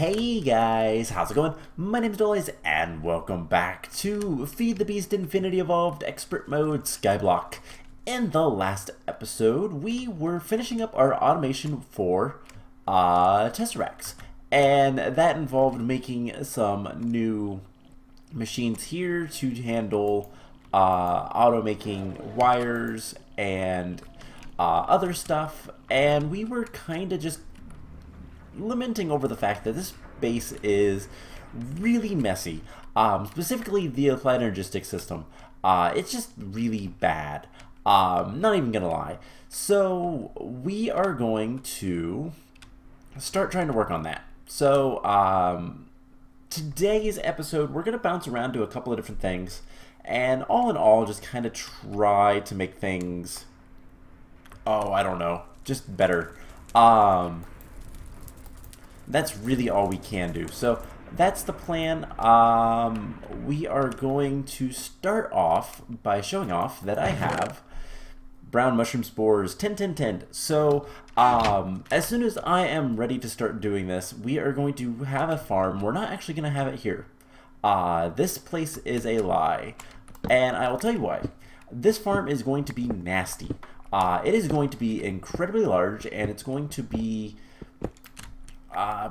Hey guys, how's it going? My name is Dollies, and welcome back to Feed the Beast Infinity Evolved Expert Mode Skyblock. In the last episode, we were finishing up our automation for Tesseracts, and that involved making some new machines here to handle auto-making wires and other stuff, and we were kind of just lamenting over the fact that this base is really messy. Specifically, the applied energistic system. It's just really bad. Not even gonna lie. So we are going to start trying to work on that. So today's episode, we're gonna bounce around to a couple of different things, and all in all, just kind of try to make things, I don't know, just better. That's really all we can do. So that's the plan. We are going to start off by showing off that I have brown mushroom spores 10. So as soon as I am ready to start doing this, we are going to have a farm. We're not actually going to have it here. This place is a lie, and I will tell you why. This farm is going to be nasty. It is going to be incredibly large, and it's going to be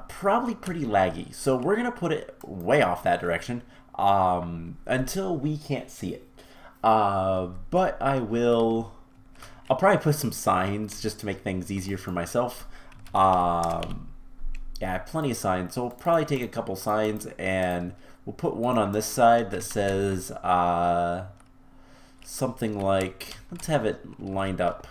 probably pretty laggy. So we're going to put it way off that direction until we can't see it. But I'll probably put some signs just to make things easier for myself. Yeah, I have plenty of signs. So we'll probably take a couple signs and we'll put one on this side that says something like, let's have it lined up.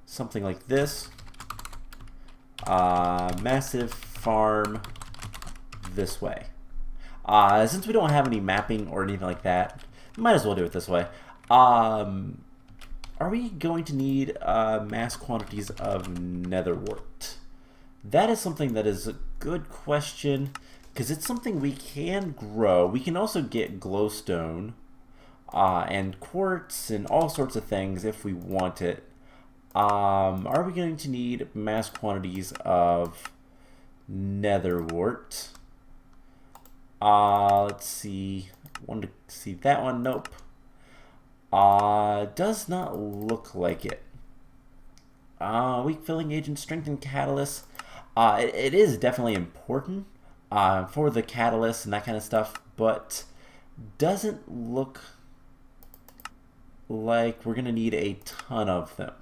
Something like this. Massive farm this way. Since we don't have any mapping or anything like that, might as well do it this way. Are we going to need mass quantities of netherwort? That is something that is a good question, because it's something we can grow. We can also get glowstone and quartz and all sorts of things if we want it. Are we going to need mass quantities of netherwort? Let's see. Want to see that one? Nope. Does not look like it. Weak filling agent, strength and catalyst. It is definitely important for the catalyst and that kind of stuff, but doesn't look like we're gonna need a ton of them,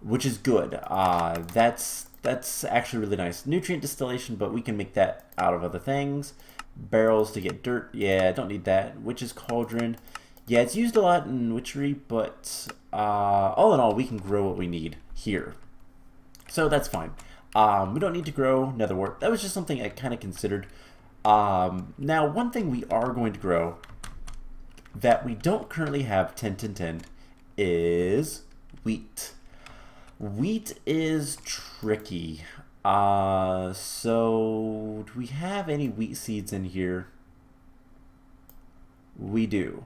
which is good. That's actually really nice. Nutrient distillation, but we can make that out of other things. Barrels to get dirt. Yeah, don't need that. Witch's cauldron. Yeah, it's used a lot in witchery, but all in all, we can grow what we need here. So that's fine. We don't need to grow netherwort. That was just something I kind of considered. Now, one thing we are going to grow that we don't currently have 10 is wheat. Wheat is tricky. So do we have any wheat seeds in here? We do.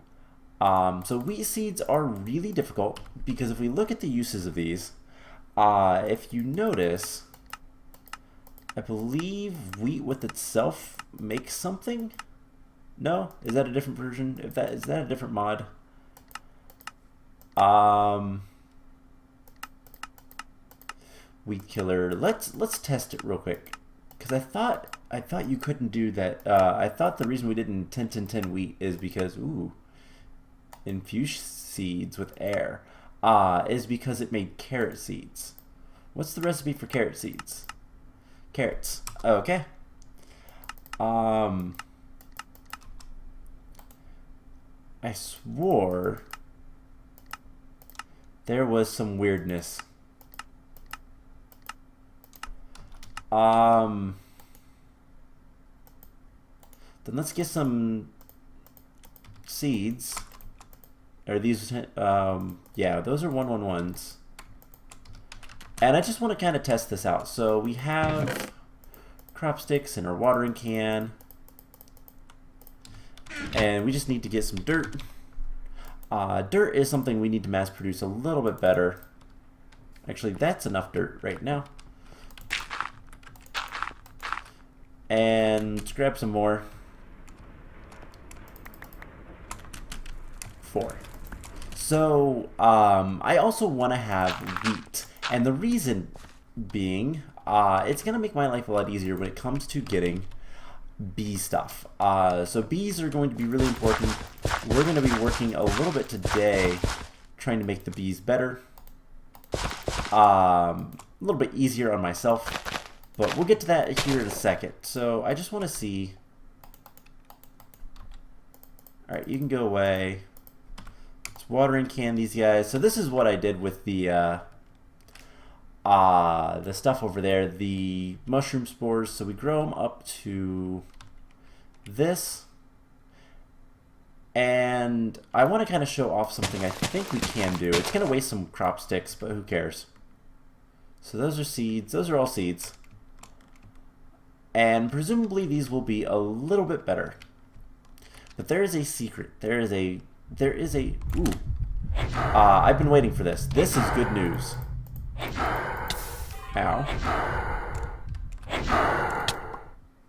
So wheat seeds are really difficult because if we look at the uses of these, if you notice, I believe wheat with itself makes something. No? Is that a different version? Is that a different mod? Wheat killer. Let's test it real quick, because I thought you couldn't do that. I thought the reason we didn't 10 wheat is because infuse seeds with air is because it made carrot seeds. What's the recipe for carrot seeds? Carrots. Okay. I swore there was some weirdness. Then let's get some seeds. Are these, yeah, those are 111s. And I just want to kind of test this out. So we have crop sticks in our watering can. And we just need to get some dirt. Dirt is something we need to mass produce a little bit better. Actually, that's enough dirt right now. And let's grab some more. 4. So, I also want to have wheat. And the reason being, it's going to make my life a lot easier when it comes to getting bee stuff. So bees are going to be really important. We're going to be working a little bit today trying to make the bees better. A little bit easier on myself. But we'll get to that here in a second. So I just want to see... Alright, you can go away. Let's watering can these guys. So this is what I did with the stuff over there. The mushroom spores. So we grow them up to this. And I want to kind of show off something I think we can do. It's going to waste some crop sticks, but who cares? So those are seeds. Those are all seeds. And presumably these will be a little bit better. But there is a secret. There is a, ooh. I've been waiting for this. This is good news. Ow.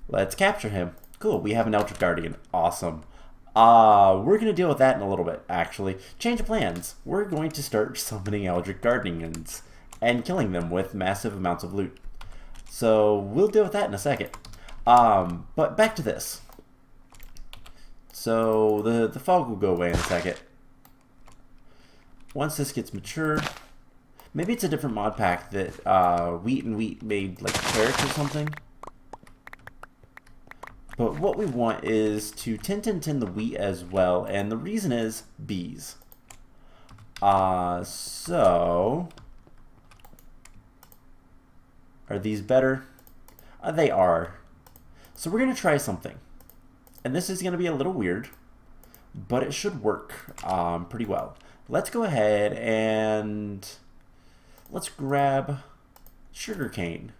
Let's capture him. Cool, we have an Eldritch Guardian. Awesome. We're going to deal with that in a little bit, actually. Change of plans. We're going to start summoning Eldritch Guardians and killing them with massive amounts of loot. So we'll deal with that in a second. But back to this. So the fog will go away in a second. Once this gets mature, maybe it's a different mod pack that Wheat and Wheat made like carrots or something. But what we want is to tin the wheat as well, and the reason is bees. So are these better? They are. So we're going to try something. And this is going to be a little weird, but it should work pretty well. Let's go ahead and let's grab sugarcane.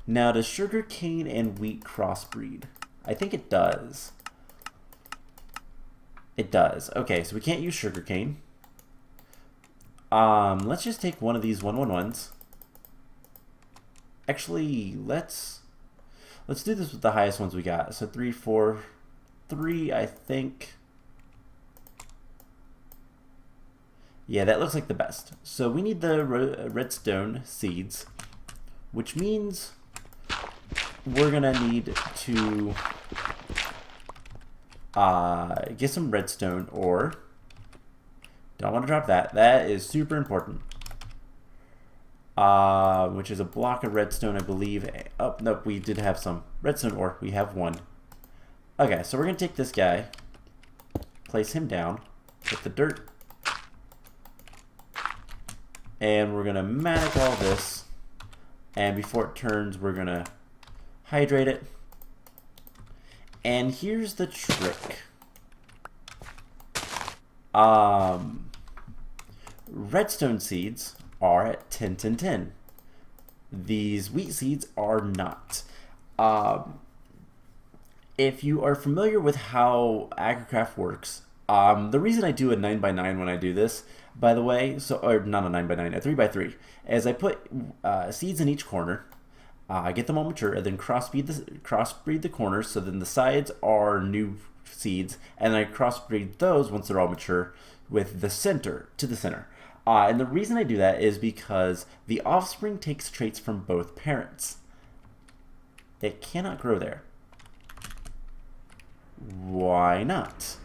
Now, does sugarcane and wheat crossbreed? I think it does. It does. Okay, so we can't use sugarcane. Let's just take one of these 111s. Actually, let's do this with the highest ones we got. So 3, 4, 3, I think. Yeah, that looks like the best. So we need the redstone seeds, which means we're gonna need to get some redstone ore. Don't want to drop that. That is super important. Which is a block of redstone, I believe. Oh, nope, we did have some redstone ore. We have one. Okay, so we're going to take this guy, place him down with the dirt, and we're going to matic all this, and before it turns, we're going to hydrate it. And here's the trick. Redstone seeds are at 10. These wheat seeds are not. If you are familiar with how AgriCraft works, the reason I do a 9x9 when I do this, by the way, or not a 9x9, a 3x3, is I put seeds in each corner, I get them all mature, and then crossbreed the corners, so then the sides are new seeds, and then I crossbreed those once they're all mature with the center to the center. And the reason I do that is because the offspring takes traits from both parents. It cannot grow there. Why not?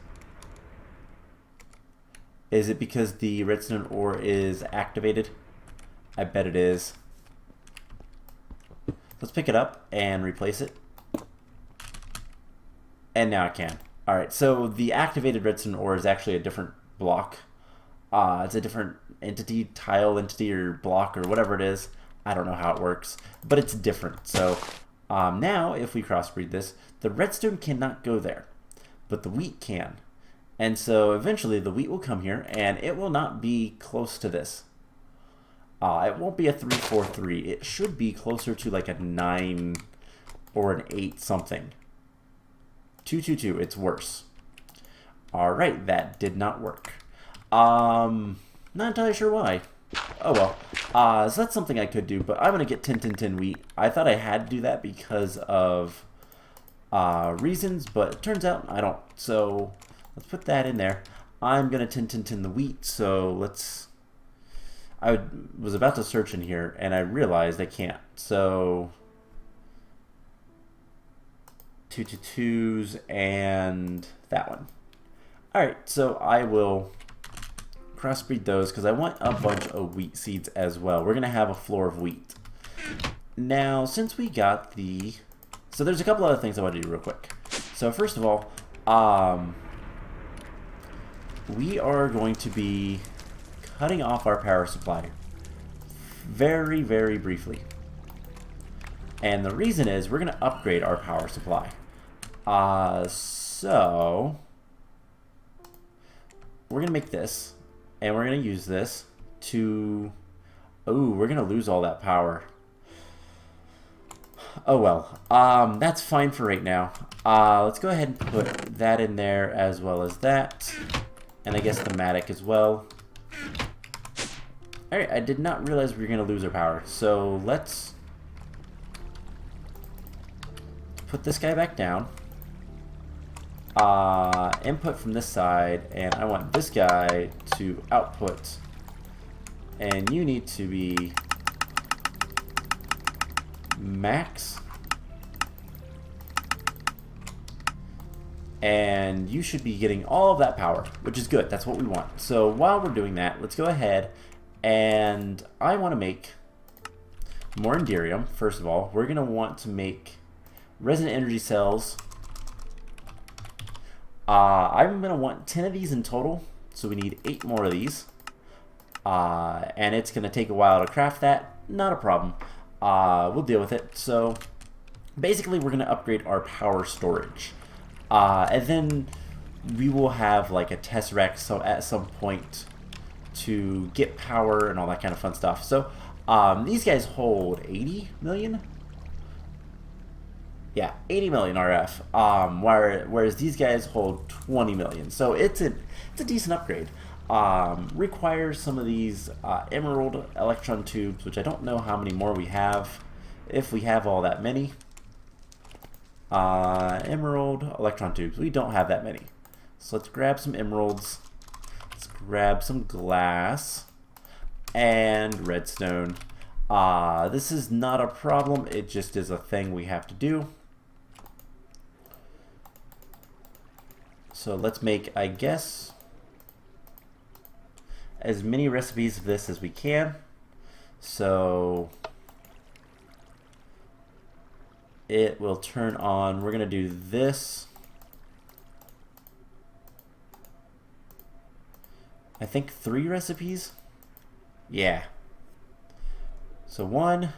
Is it because the redstone ore is activated? I bet it is. Let's pick it up and replace it. And now I can. Alright, so the activated redstone ore is actually a different block. It's a different entity, tile entity, or block, or whatever it is. I don't know how it works, but it's different. So now, if we crossbreed this, the redstone cannot go there, but the wheat can. And so eventually the wheat will come here, and it will not be close to this. It won't be a 3, 4, 3. It should be closer to like a 9 or an 8 something. 2, 2, 2. It's worse. All right, that did not work. Not entirely sure why. Oh well. So that's something I could do, but I'm going to get 10, 10, 10 wheat. I thought I had to do that because of reasons, but it turns out I don't. So let's put that in there. I'm going to 10, 10, 10 the wheat, so let's... I was about to search in here, and I realized I can't. So 2 to 2s and that one. Alright, so I will crossbreed those because I want a bunch of wheat seeds as well. We're going to have a floor of wheat. Now, since we got the... So there's a couple other things I want to do real quick. So first of all, we are going to be cutting off our power supply very, very briefly. And the reason is we're going to upgrade our power supply. So we're going to make this, and we're going to use this to... Oh, we're going to lose all that power. Oh well, that's fine for right now. Let's go ahead and put that in there as well as that. And I guess the Matic as well. Alright, I did not realize we were going to lose our power. So let's put this guy back down. Input from this side, and I want this guy to output. And you need to be max. And you should be getting all of that power, which is good. That's what we want. So while we're doing that, let's go ahead and I want to make more EnderIO. First of all, we're going to want to make resonant energy cells. I'm going to want 10 of these in total, so we need 8 more of these. And it's going to take a while to craft that. Not a problem. We'll deal with it. So basically, we're going to upgrade our power storage. And then we will have like a Tesseract so at some point to get power and all that kind of fun stuff. So these guys hold 80 million? Yeah, 80 million RF, whereas these guys hold 20 million. So it's a decent upgrade. Requires some of these emerald electron tubes, which I don't know how many more we have, if we have all that many. Emerald electron tubes, we don't have that many. So let's grab some emeralds, let's grab some glass, and redstone. This is not a problem, it just is a thing we have to do. So let's make, I guess, as many recipes of this as we can. So it will turn on, we're going to do this. I think 3 recipes. Yeah. So 1,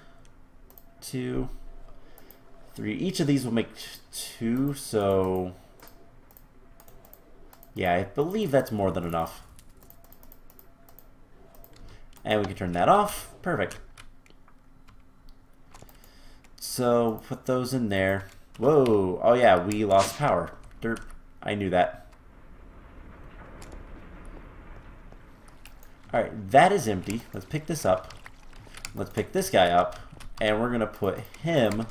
2, 3. Each of these will make 2, so yeah, I believe that's more than enough. And we can turn that off. Perfect. So put those in there. Whoa. Oh yeah, we lost power. Dirt. I knew that. Alright, that is empty. Let's pick this up. Let's pick this guy up. And we're going to put him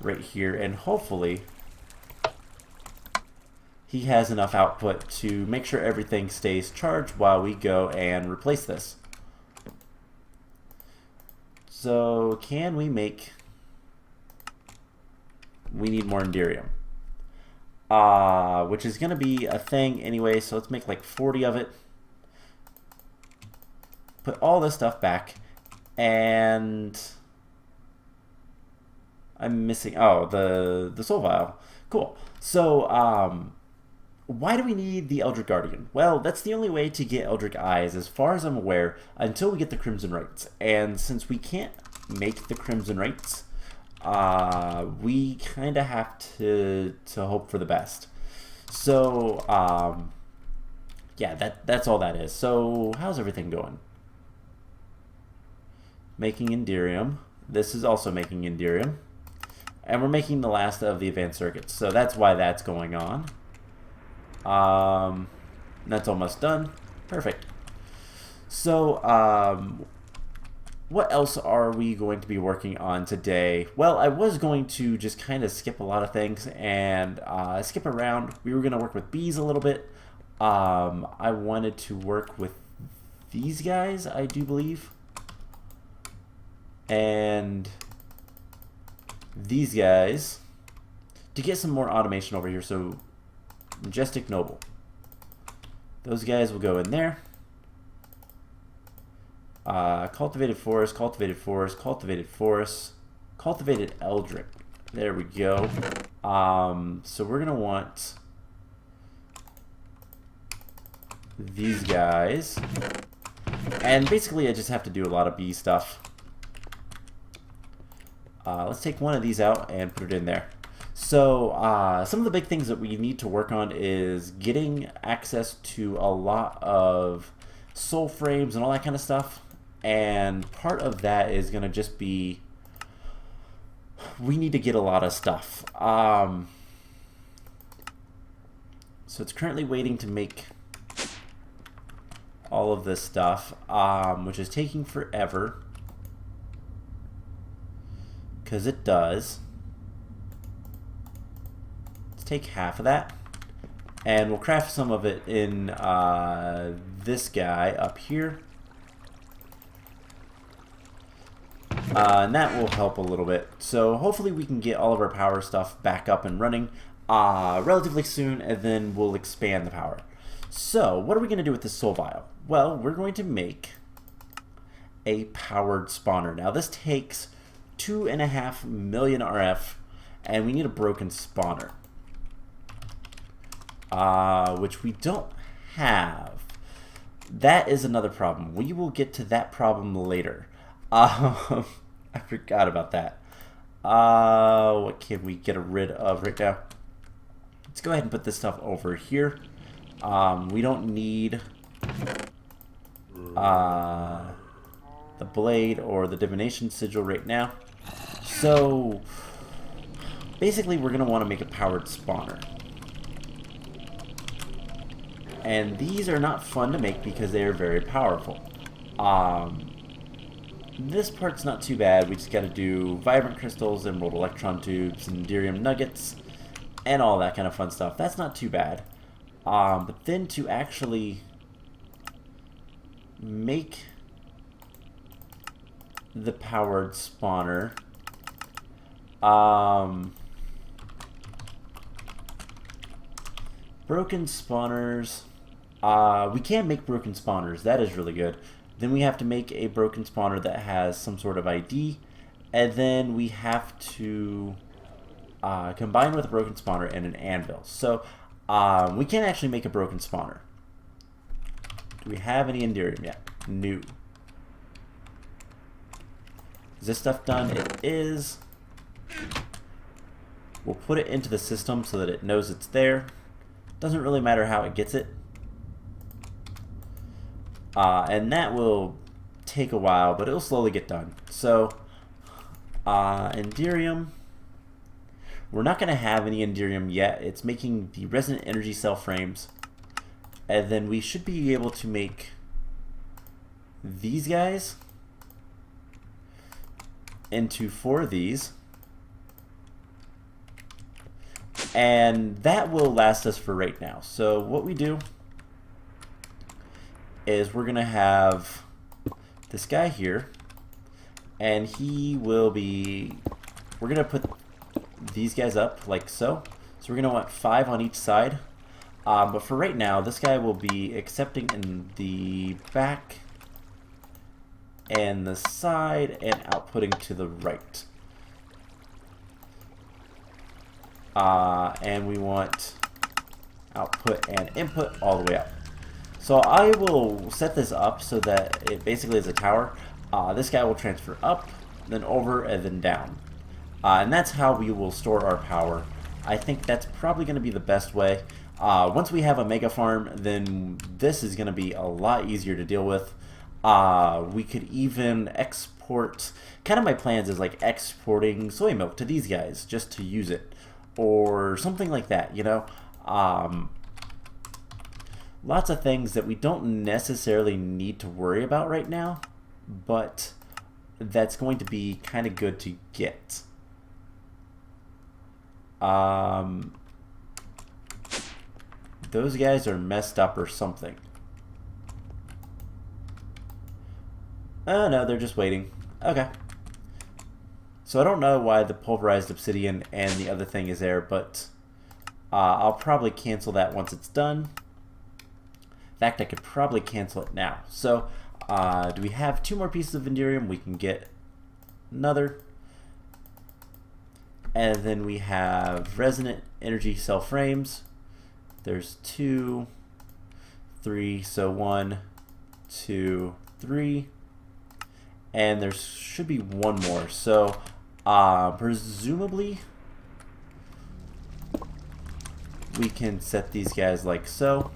right here. And hopefully he has enough output to make sure everything stays charged while we go and replace this. So can we make... We need more EnderIO. Which is going to be a thing anyway, so let's make like 40 of it. Put all this stuff back. And I'm missing... Oh, the soul vial. Cool. So, why do we need the Eldritch Guardian? Well, that's the only way to get Eldritch Eyes, as far as I'm aware, until we get the Crimson Rites. And since we can't make the Crimson Rites, we kind of have to hope for the best. So, yeah, that's all that is. So, how's everything going? Making EnderIO. This is also making EnderIO. And we're making the last of the advanced circuits. So that's why that's going on. That's almost done. Perfect. So, what else are we going to be working on today? Well, I was going to just kind of skip a lot of things and skip around. We were going to work with bees a little bit. I wanted to work with these guys, I do believe. And these guys to get some more automation over here. So, Majestic Noble. Those guys will go in there. Cultivated forest, cultivated forest, cultivated forest, cultivated eldritch. There we go. So we're gonna want these guys, and basically I just have to do a lot of bee stuff. Let's take one of these out and put it in there. So some of the big things that we need to work on is getting access to a lot of soul frames and all that kind of stuff. And part of that is going to just be, we need to get a lot of stuff. So it's currently waiting to make all of this stuff, which is taking forever. Because it does. Let's take half of that. And we'll craft some of it in this guy up here. And that will help a little bit. So hopefully we can get all of our power stuff back up and running relatively soon, and then we'll expand the power. So what are we going to do with this soul vial? Well, we're going to make a powered spawner. Now this takes 2.5 million RF, and we need a broken spawner, which we don't have. That is another problem. We will get to that problem later. I forgot about that. What can we get rid of right now? Let's go ahead and put this stuff over here. We don't need the blade or the divination sigil right now. So basically we're going to want to make a powered spawner. And these are not fun to make because they are very powerful. This part's not too bad. We just got to do vibrant crystals, emerald electron tubes, and EnderIO nuggets, and all that kind of fun stuff. That's not too bad. But then to actually make the powered spawner, broken spawners, we can make broken spawners. That is really good. Then we have to make a broken spawner that has some sort of ID, and then we have to combine with a broken spawner and an anvil. So we can't actually make a broken spawner. Do we have any EnderIO yet? No. Is this stuff done? It is. We'll put it into the system so that it knows it's there. Doesn't really matter how it gets it. And that will take a while, but it'll slowly get done. So, EnderIO. We're not going to have any EnderIO yet. It's making the resonant energy cell frames. And then we should be able to make these guys into 4 of these. And that will last us for right now. So what we do is we're going to have this guy here, and he will be, we're going to put these guys up like so. So we're going to want 5 on each side. But for right now, this guy will be accepting in the back and the side and outputting to the right. And we want output and input all the way up. So I will set this up so that it basically is a tower. This guy will transfer up, then over, and then down. And that's how we will store our power. I think that's probably going to be the best way. Once we have a mega farm, then this is going to be a lot easier to deal with. We could even export, kind of my plans is like exporting soy milk to these guys just to use it, or something like that, you know. lots of things that we don't necessarily need to worry about right now, but that's going to be kind of good to get. Those guys are messed up or something. Oh no, they're just waiting. Okay. So I don't know why the pulverized obsidian and the other thing is there, but I'll probably cancel that once it's done. In fact, I could probably cancel it now. So do we have 2 more pieces of EnderIO? We can get another. And then we have resonant energy cell frames. There's 2, 3, so 1, 2, 3. And there should be 1 more. So presumably we can set these guys like so.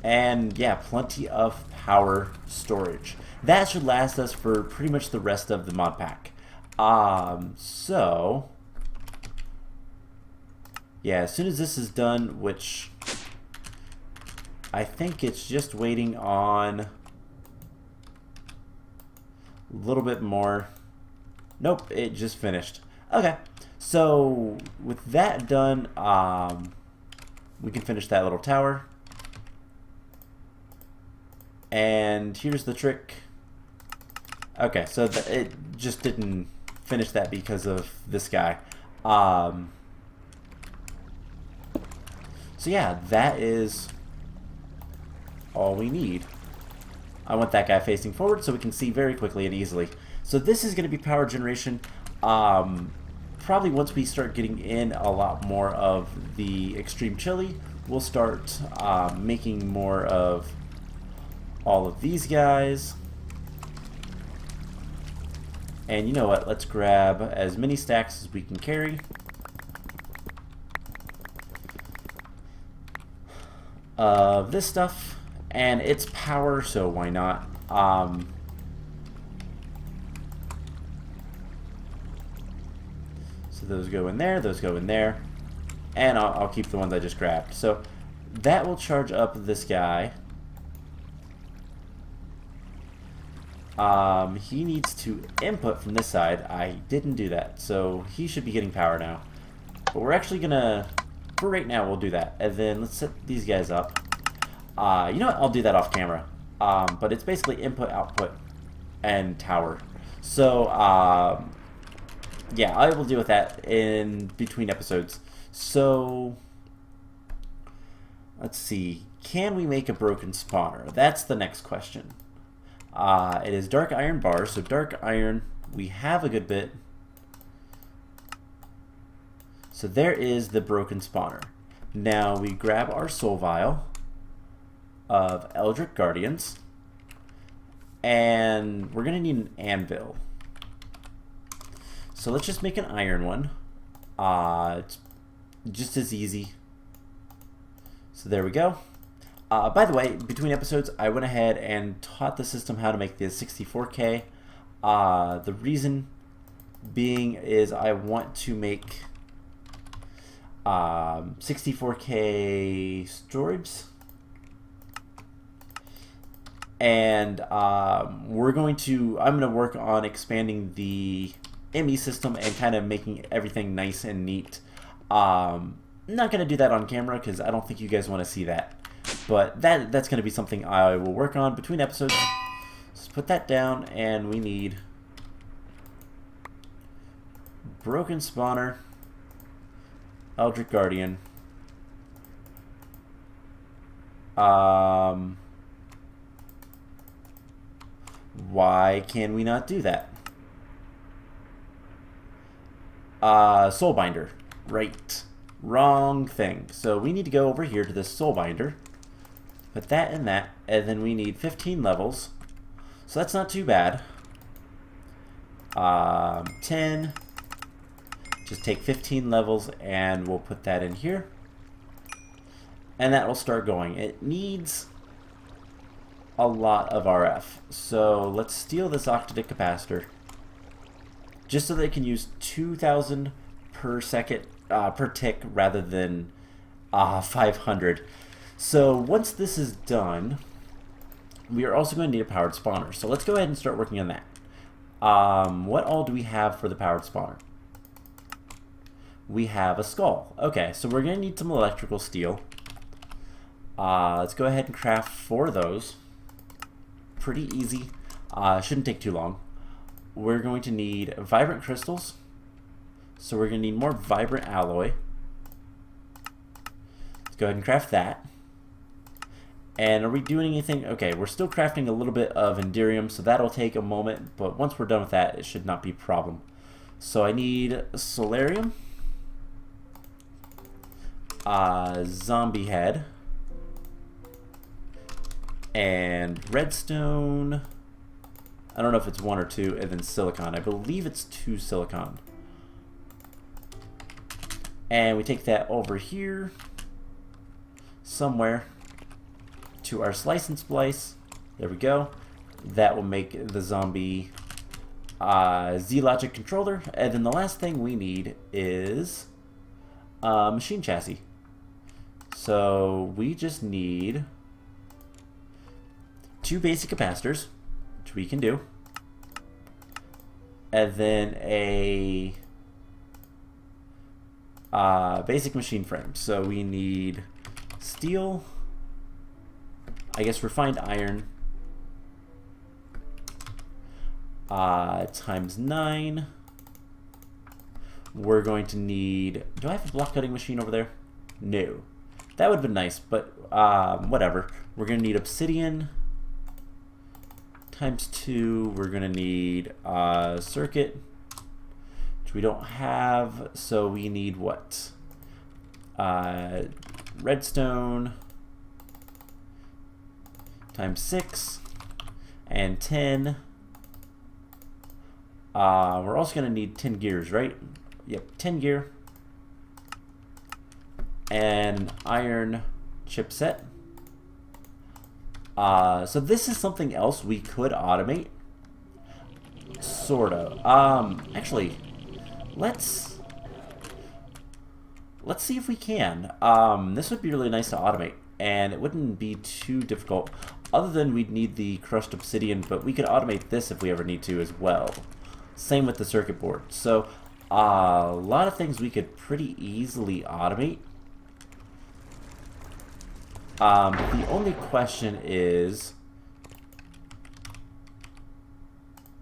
And yeah, plenty of power storage. That should last us for pretty much the rest of the mod pack. So yeah, as soon as this is done, which I think it's just waiting on a little bit more. Nope, it just finished. Okay, so with that done, we can finish that little tower. And here's the trick. Okay, so it just didn't finish that because of this guy. So yeah, that is all we need. I want that guy facing forward so we can see very quickly and easily. So this is going to be power generation. Probably once we start getting in a lot more of the extreme chili, we'll start making more of all of these guys. And you know what, let's grab as many stacks as we can carry. Of this stuff, and it's power, so why not? So those go in there, those go in there, and I'll keep the ones I just grabbed. So that will charge up this guy. He needs to input from this side. I didn't do that, so he should be getting power now. But we're actually gonna, for right now, we'll do that. And then let's set these guys up. You know what? I'll do that off camera. But it's basically input, output, and tower. So, yeah, I will deal with that in between episodes. So, let's see. Can we make a broken spawner? That's the next question. It is dark iron bars, so dark iron, we have a good bit. So there is the broken spawner. Now we grab our soul vial of Eldritch Guardians, and we're going to need an anvil. So let's just make an iron one. It's just as easy. So there we go. By the way, between episodes, I went ahead and taught the system how to make the 64K. The reason being is I want to make 64K storage. And I'm going to work on expanding the ME system and kind of making everything nice and neat. I'm not going to do that on camera because I don't think you guys want to see that. But that's going to be something I will work on between episodes. Let's put that down, and we need broken spawner, Eldritch Guardian. Why can we not do that? Soulbinder. Right. Wrong thing. So we need to go over here to this Soulbinder. Put that in that, and then we need 15 levels. So that's not too bad. 10. Just take 15 levels, and we'll put that in here. And that will start going. It needs a lot of RF. So let's steal this octadic capacitor. Just so they can use 2,000 per second, per tick, rather than 500. So once this is done, we are also going to need a powered spawner. So let's go ahead and start working on that. What all do we have for the powered spawner? We have a skull. Okay, so we're going to need some electrical steel. Let's go ahead and craft 4 of those. Pretty easy. Shouldn't take too long. We're going to need vibrant crystals. So we're going to need more vibrant alloy. Let's go ahead and craft that. And are we doing anything? Okay, we're still crafting a little bit of EnderIO, so that'll take a moment, but once we're done with that, it should not be a problem. So I need solarium, zombie head, and redstone. I don't know if it's 1 or 2, and then silicon. I believe it's 2 silicon. And we take that over here somewhere to our slice and splice. There we go. That will make the zombie Z-Logic controller. And then the last thing we need is machine chassis. So we just need 2 basic capacitors, which we can do, and then a basic machine frame. So we need steel, I guess refined iron, times 9. We're going to need, do I have a block cutting machine over there? No. That would have been nice, but whatever. We're going to need obsidian times 2. We're going to need circuit, which we don't have, so we need what? Redstone times 6 and 10. We're also going to need 10 gears, right? Yep, 10 gear. And iron chipset. So this is something else we could automate. Sort of. Actually, let's see if we can. This would be really nice to automate, and it wouldn't be too difficult, other than we'd need the crushed obsidian, but we could automate this if we ever need to as well. Same with the circuit board. So a lot of things we could pretty easily automate. The only question is,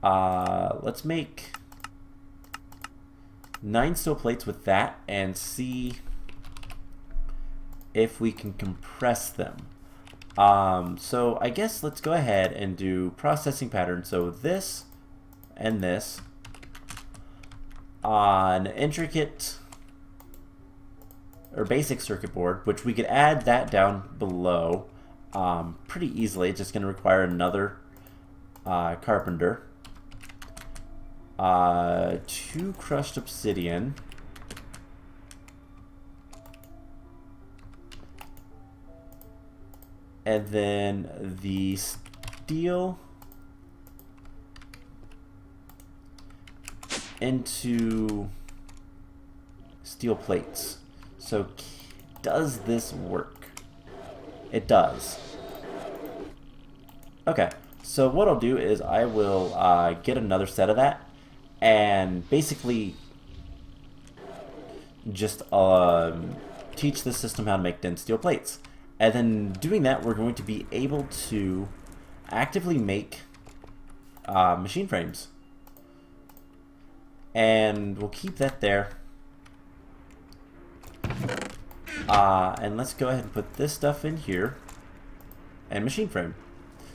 let's make 9 steel plates with that and see if we can compress them. So I guess let's go ahead and do processing pattern. So this and this on intricate or basic circuit board, which we could add that down below pretty easily. It's just going to require another carpenter. 2 crushed obsidian. And then the steel into steel plates. So does this work? It does. Okay, so what I'll do is I will get another set of that and basically just teach the system how to make dense steel plates. And then doing that, we're going to be able to actively make machine frames. And we'll keep that there. And let's go ahead and put this stuff in here and machine frame.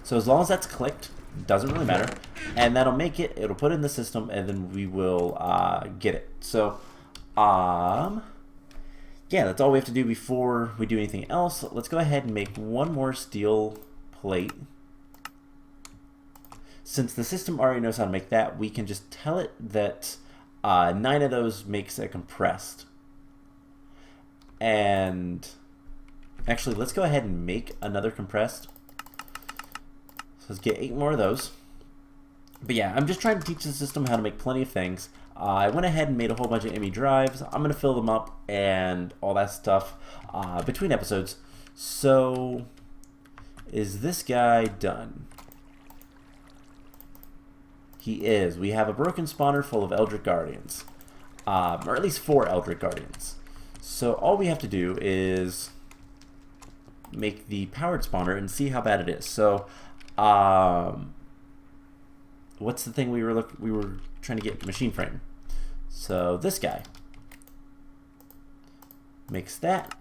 So as long as that's clicked, doesn't really matter, and that'll make it, it'll put it in the system, and then we will get it. So yeah, that's all we have to do before we do anything else. Let's go ahead and make 1 more steel plate. Since the system already knows how to make that, we can just tell it that 9 of those makes a compressed. And actually, let's go ahead and make another compressed. So let's get 8 more of those. But yeah, I'm just trying to teach the system how to make plenty of things. I went ahead and made a whole bunch of ME drives. I'm going to fill them up and all that stuff between episodes. So, is this guy done? He is. We have a broken spawner full of Eldritch Guardians. Or at least 4 Eldritch Guardians. So all we have to do is make the powered spawner and see how bad it is. So, what's the thing we were trying to get? Machine frame. So this guy makes that,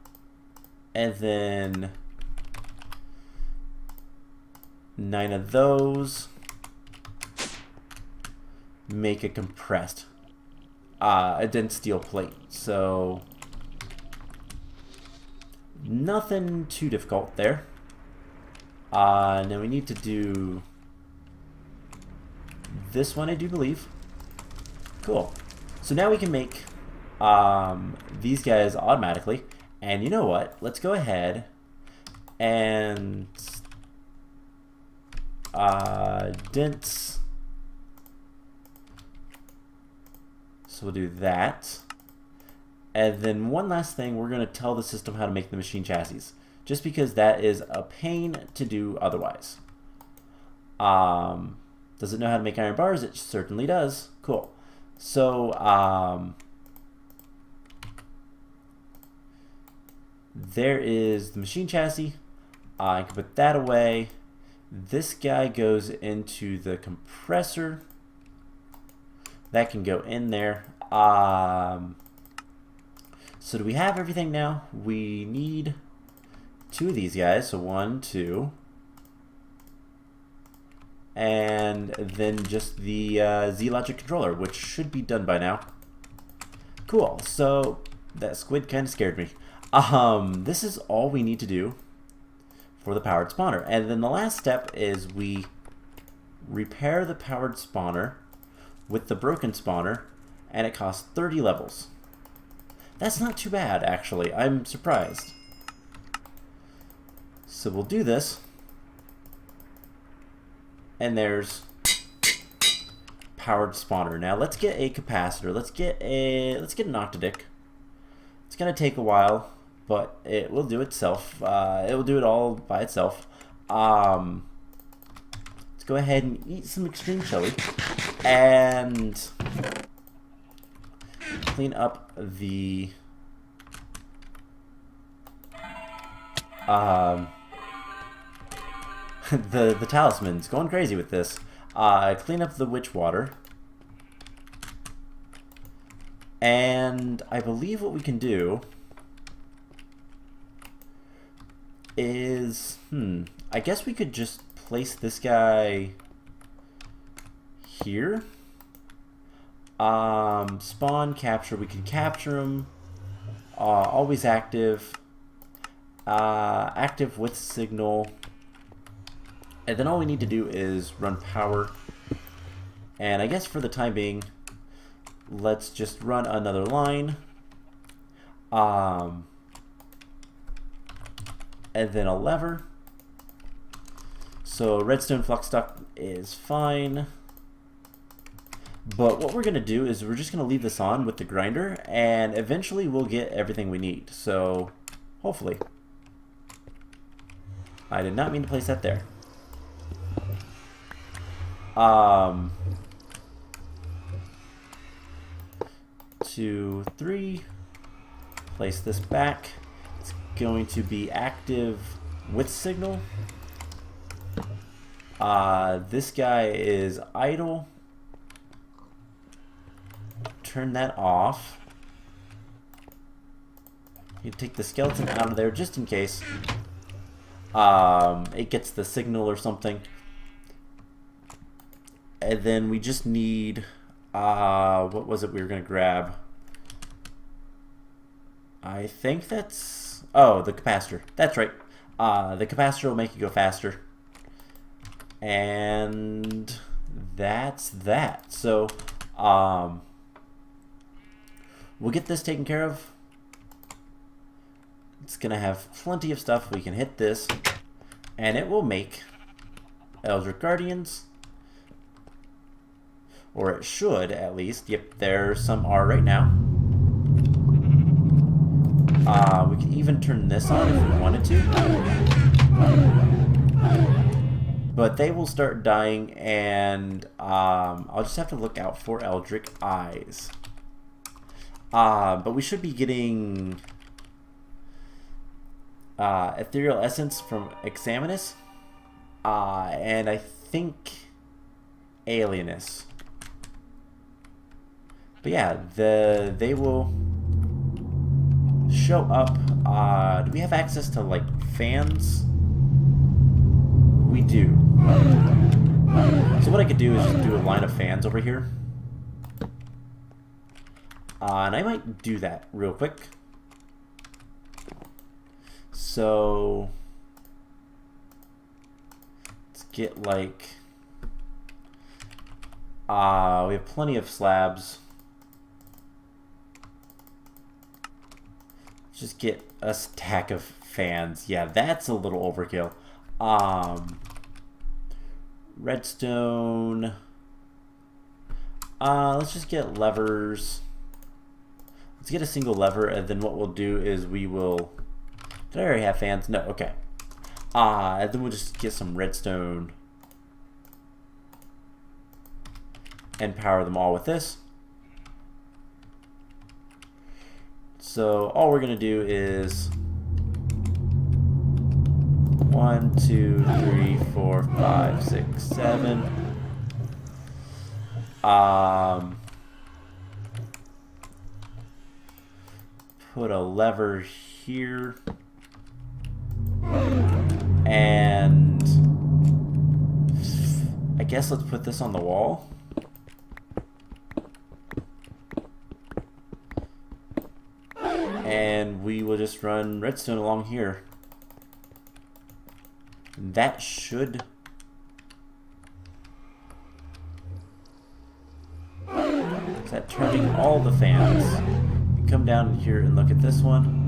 and then 9 of those make a compressed, a dense steel plate. So nothing too difficult there. Now we need to do this one, I do believe. Cool. So now we can make these guys automatically. And you know what? Let's go ahead and dense. So we'll do that. And then one last thing, we're going to tell the system how to make the machine chassis, just because that is a pain to do otherwise. Does it know how to make iron bars? It certainly does. Cool. So there is the machine chassis. I can put that away. This guy goes into the compressor. That can go in there. So do we have everything now? We need 2 of these guys. So 1, 2. And then just the Z-Logic controller, which should be done by now. Cool. So that squid kind of scared me. This is all we need to do for the powered spawner. And then the last step is we repair the powered spawner with the broken spawner, and it costs 30 levels. That's not too bad, actually. I'm surprised. So we'll do this. And there's powered spawner. Now let's get a capacitor. Let's get an octadic. It's gonna take a while, but it will do itself. It will do it all by itself. Let's go ahead and eat some extreme chili and clean up the the talisman's going crazy with this. Clean up the witch water, and I believe what we can do is I guess we could just place this guy here. Spawn capture, we can capture him. Always active. Active with signal. And then all we need to do is run power. And I guess for the time being, let's just run another line. And then a lever. So redstone flux duct is fine. But what we're going to do is we're just going to leave this on with the grinder, and eventually we'll get everything we need. So hopefully. I did not mean to place that there. 2, 3. Place this back. It's going to be active with signal. This guy is idle. Turn that off. You take the skeleton out of there just in case it gets the signal or something. And then we just need what was it we were gonna grab? I think that's the capacitor. That's right. The capacitor will make you go faster. And that's that. So we'll get this taken care of. It's gonna have plenty of stuff. We can hit this and it will make Eldritch Guardians. or it should at least. Yep, there some are right now. We can even turn this on if we wanted to. But they will start dying, and I'll just have to look out for Eldritch Eyes. But we should be getting Ethereal Essence from Examinus, and I think Alienus. But yeah, they will show up. Do we have access to like fans? We do. So what I could do is just do a line of fans over here. And I might do that real quick. So let's get like we have plenty of slabs. Just get a stack of fans. Yeah, that's a little overkill. Redstone. Let's just get levers. Let's get a single lever, and then what we'll do is we will... Did I already have fans? No, okay. And then we'll just get some redstone and power them all with this. So all we're gonna do is 1, 2, 3, 4, 5, 6, 7. Put a lever here, and I guess let's put this on the wall. And we will just run redstone along here. That should... Is that turning all the fans? You come down here and look at this one.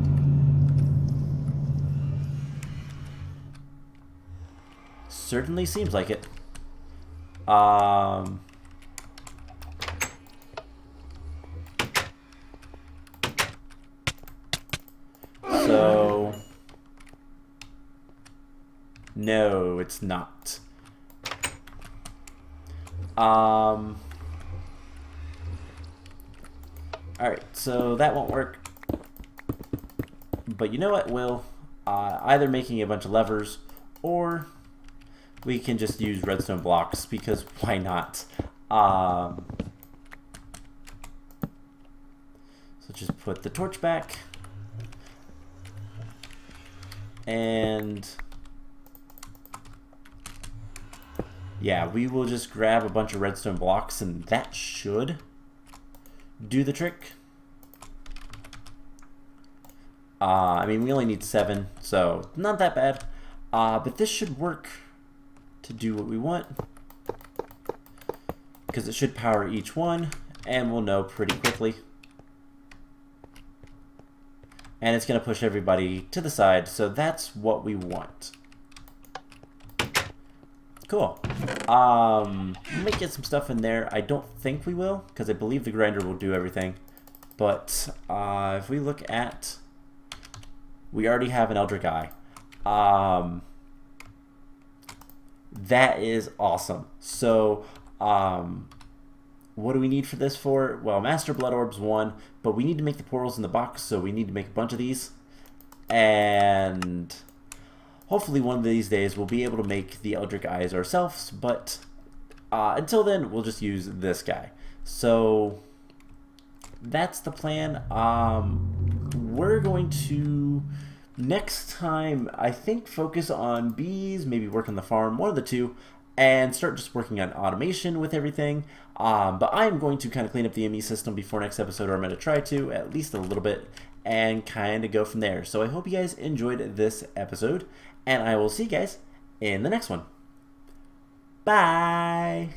Certainly seems like it. So... No, it's not. Alright, so that won't work. But you know what will? Either making a bunch of levers, or we can just use redstone blocks, because why not? So just put the torch back. And... yeah, we will just grab a bunch of redstone blocks, and that should do the trick. I mean, we only need 7, so not that bad. But this should work to do what we want, because it should power each one, and we'll know pretty quickly. And it's going to push everybody to the side, so that's what we want. Cool. We might get some stuff in there. I don't think we will, because I believe the grinder will do everything. But if we look at... we already have an Eldritch Eye. That is awesome. So, what do we need for this for? Well, Master Blood Orbs 1, but we need to make the portals in the box, so we need to make a bunch of these. And... hopefully one of these days we'll be able to make the Eldritch Eyes ourselves, but until then we'll just use this guy. So that's the plan. We're going to next time, I think, focus on bees, maybe work on the farm, one of the two, and start just working on automation with everything. But I'm going to kind of clean up the ME system before next episode, or I'm going to try to, at least a little bit, and kind of go from there. So I hope you guys enjoyed this episode, and I will see you guys in the next one. Bye!